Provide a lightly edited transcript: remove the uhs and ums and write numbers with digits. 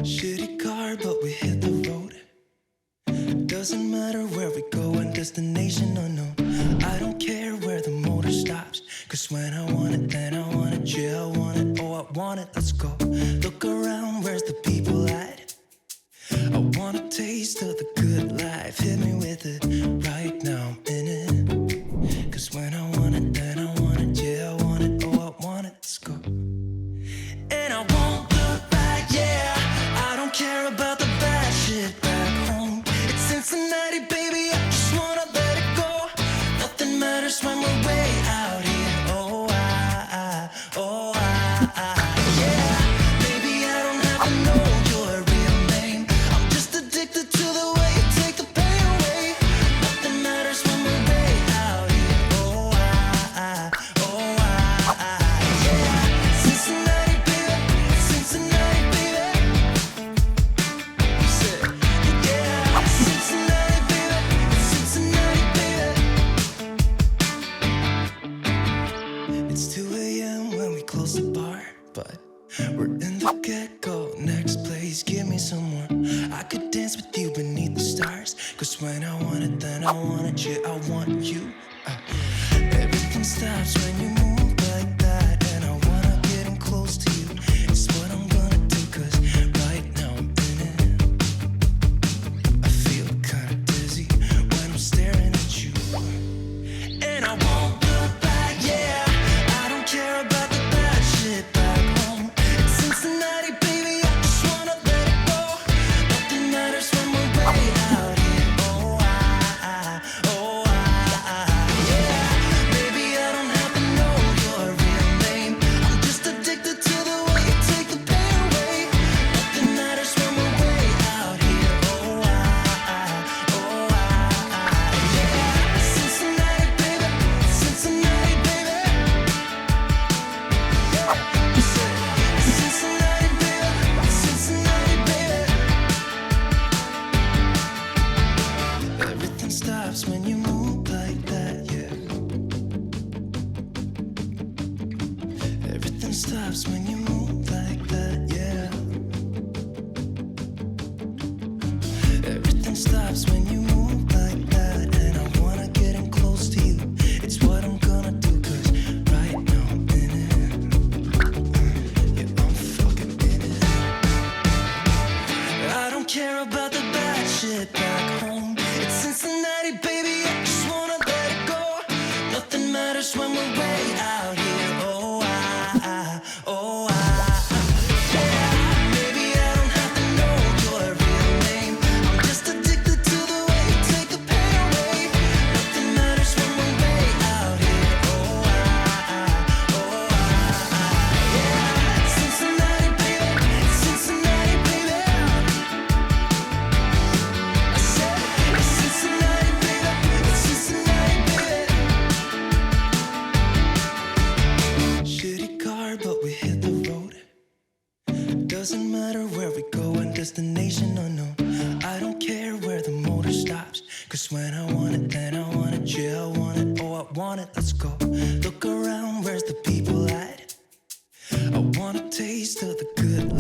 Shitty car, but we hit the road. Doesn't matter where we go and destination unknown. I don't care where the motor stops, cause when I want it, then I want it. Yeah, I want it, oh I want it, let's go. Look around, where's the people at? I want a taste of the good life. Hit me with it, right now I'm in it. Cause when I want it, then I want it. Yeah, I want it, oh I want it, let's go. And I won't look back, yeah. I don't care about the bad shit back home. It's Cincinnati, baby, I just wanna let it go. Nothing matters when we're way out here. Yeah. Baby, I don't have to know your real name. I'm just addicted to the way you take the pain away. Nothing matters when we're way out here. Yeah. Cincinnati, baby, Cincinnati, baby. Say, yeah. Cincinnati, baby, Cincinnati, baby. It's 2 a.m. when we close the bar, but we're in the get-go. Next place, give me some more. I could dance with you beneath the stars, cause when I want it, then I want it. Yeah, I want you. Everything stops when you move like that, and I wanna get in close to you. It's what I'm gonna do, cause right now I'm in it. I feel kinda dizzy when I'm staring at you. And I won't look back, yeah. I don't care about the bad shit back home. It's Cincinnati, baby, I just wanna let it go. Nothing matters when we're way out here. Yeah. Baby, I don't have to know your real name. I'm just addicted to the way you take the pain away. Nothing matters when we're way out here. Yeah. Cincinnati, baby, Cincinnati, baby. Cincinnati, baby, Cincinnati, baby. Everything stops when you move like that, yeah. Everything stops when you move like that, yeah. Everything stops when you move like that, and I wanna get in close to you. It's what I'm gonna do, cause right now I'm in it. Yeah, I'm fucking in it. I don't care about the bad shit back home. It's Cincinnati, baby, I just wanna let it go. Nothing matters when we're way out here. Yeah. Baby, I don't have to know your real name. I'm just addicted to the way you take the pain away. Nothing matters when we're way out here. Yeah. Cincinnati, baby, Cincinnati, baby. I said, Cincinnati, baby, Cincinnati, baby. Shitty car, but we hit the road. Doesn't matter where we go and destination unknown. I don't care where the motor stops, cause when I want it, then I want it. Yeah, I want it, oh I want it, let's go. Look around, where's the people at? I want a taste of the good